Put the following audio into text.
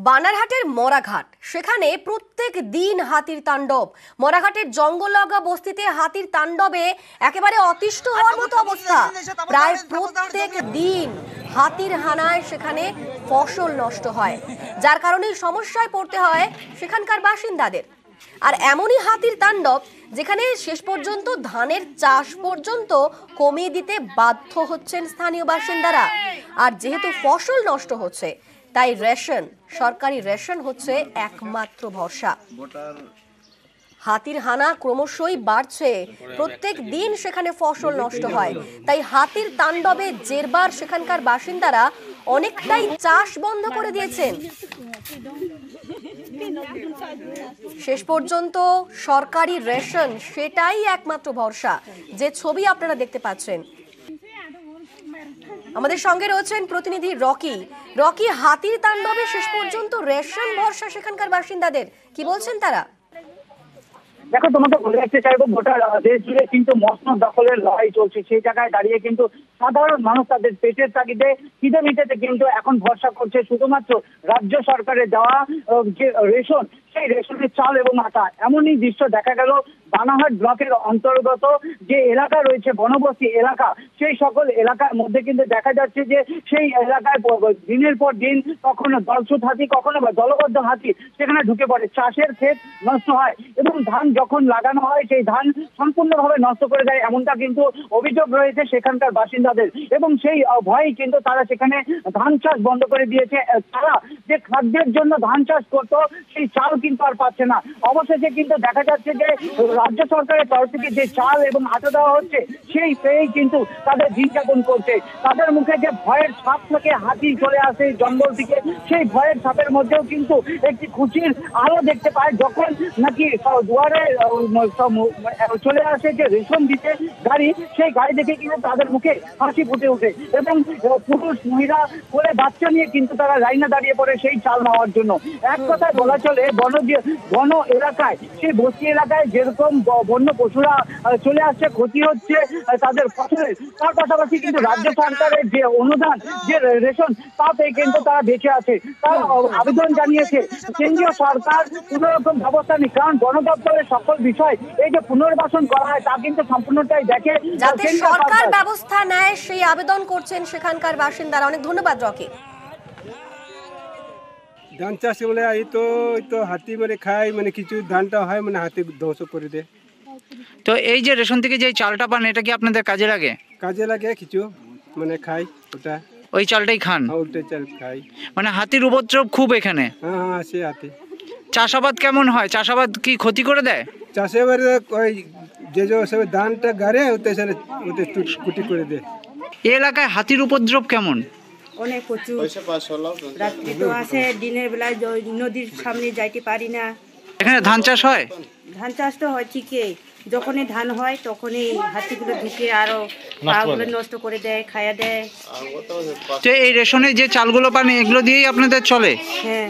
বানারহাটের মরাঘাট, সেখানে প্রত্যেক দিন হাতির তাণ্ডব। মরাঘাটের জঙ্গল লাগা বস্তিতে হাতির তাণ্ডবে একেবারে অতিষ্ঠ হওয়ার মতো অবস্থা। প্রায় প্রত্যেক দিন হাতির হানায় সেখানে ফসল নষ্ট হয়, যার কারণে সমস্যায় পড়তে হয় সেখানকার বাসিন্দাদের। আর এমনই হাতির তাণ্ডব যেখানে শেষ পর্যন্ত ধানের চাষ পর্যন্ত কমিয়ে দিতে বাধ্য হচ্ছেন স্থানীয় বাসিন্দারা। আর যেহেতু ফসল নষ্ট হচ্ছে, তাই রেশন, সরকারি রেশন হচ্ছে একমাত্র ভরসা। হাতির হানা ক্রমশই বাড়ছে, প্রত্যেক দিন সেখানে ফসল নষ্ট হয়। তাই হাতির তাণ্ডবে জেরবার সেখানকার বাসিন্দারা অনেকটাই চাষ বন্ধ করে দিয়েছেন। শেষ পর্যন্ত সরকারি রেশন সেটাই একমাত্র ভরসা, যে ছবি আপনারা দেখতে পাচ্ছেন। আমাদের সঙ্গে রয়েছেন প্রতিনিধি রকি। হাতির তাণ্ডবে শেষ পর্যন্ত রেশন ভরসা সেখানকার বাসিন্দাদের, কি বলছেন তারা? দেখো, তোমাকে বলে রাখতে চাইবো, গোটা দেশ জুড়ে কিন্তু মসনদ দখলের লড়াই চলছে। সেই জায়গায় দাঁড়িয়ে কিন্তু সাধারণ মানুষ তাদের পেটের তাগিদে খিদে মিটাতে কিন্তু এখন ভরসা করছে শুধুমাত্র রাজ্য সরকারের দেওয়া যে রেশন, সেই রেশনের চাল এবং আটা। এমনই দৃশ্য দেখা গেল বানারহাট ব্লকের অন্তর্গত যে এলাকা রয়েছে, বনবস্তি এলাকা, সেই সকল এলাকার মধ্যে কিন্তু দেখা যাচ্ছে যে সেই এলাকায় দিনের পর দিন কখনো দলছুট হাতি, কখনো বা দলবদ্ধ হাতি সেখানে ঢুকে পড়ে। চাষের ক্ষেত নষ্ট হয় এবং ধান যখন লাগানো হয় সেই ধান সম্পূর্ণভাবে নষ্ট করে দেয়, এমনটা কিন্তু অভিযোগ রয়েছে সেখানকার বাসিন্দাদের। এবং সেই ভয়ে কিন্তু তারা সেখানে ধান চাষ বন্ধ করে দিয়েছে। তারা যে খাদ্যের জন্য ধান চাষ করতো, সেই চাল কিন্তু আর পাচ্ছে না। অবশেষে কিন্তু দেখা যাচ্ছে যে রাজ্য সরকারের তরফ থেকে যে চাল এবং আটা দেওয়া হচ্ছে, সেই পেয়েই কিন্তু তাদের দিন যাপন করছে। তাদের মুখে যে ভয়ের ছাপ থেকে হাতি চলে আসে জঙ্গল থেকে, সেই ভয়ের ছাপের মধ্যেও কিন্তু একটি খুশির আলো দেখতে পায় যখন নাকি দুয়ারে চলে আসে যে রেশন দিতে গাড়ি, সেই গাড়ি দেখে কিন্তু তাদের মুখে হাসি ফুটে ওঠে এবং পুরুষ মহিলা কোলে বাচ্চা নিয়ে কিন্তু তারা লাইনে দাঁড়িয়ে পড়ে সেই চাল নেওয়ার জন্য। এক কথায় বলা চলে, বন এলাকায়, সেই বস্তি এলাকায় যেরকম বন্য পশুরা চলে আসছে, ক্ষতি হচ্ছে তাদের ফসলের, তার পাশাপাশি কিন্তু রাজ্য সরকারের যে অনুদান, যে রেশন, তাতে কিন্তু তারা বেঁচে আছে। তার আবেদন জানিয়েছে কেন্দ্রীয় সরকার কোন রকম ব্যবস্থা নেই, কারণ বন দপ্তরের সকল বিষয় এই যে পুনর্বাসন করা হয় তা কিন্তু সম্পূর্ণটাই দেখে, যাতে সরকার ব্যবস্থা নেয় সেই আবেদন করছেন সেখানকার বাসিন্দারা। অনেক ধন্যবাদ রকি। ধান চাষ বলে এই তো হাতি মানে খায়, মানে কিছু ধানটা হয় মানে হাতি ধ্বংস করে দেয়। তো এই যে রেশন থেকে যে চালটা পান, এটা কি আপনাদের কাজে লাগে? কাজে লাগে, কিছু মানে খাই, ওটা ওই চালটাই খান? ওটাই চাল খাই। মানে হাতির উপদ্রব খুব এখানে? হ্যাঁ, আছে হাতি। চাষাবাদ কেমন হয়? চাষাবাদ কি ক্ষতি করে দেয়? চাষেবারে ওই যে সব ধানটা গাড়ে ওতে কুটি করে দেয়। এই এলাকায় হাতির উপদ্রব কেমন? অনেক প্রচুর। রাত্রি তো আসে, দিনের বেলায় নদীর সামনে যাইতে পারি না। এখানে ধান চাষ হয়? ধান চাষ তো হয় ঠিকই, যখনই ধান হয় তখনই হাতিগুলো ঢুকে আরো পাগুলো নষ্ট করে দেয়, খাইয়া দেয়। তো এই রেশনে যে চালগুলো পান, এগুলো দিয়েই আপনাদের চলে? হ্যাঁ।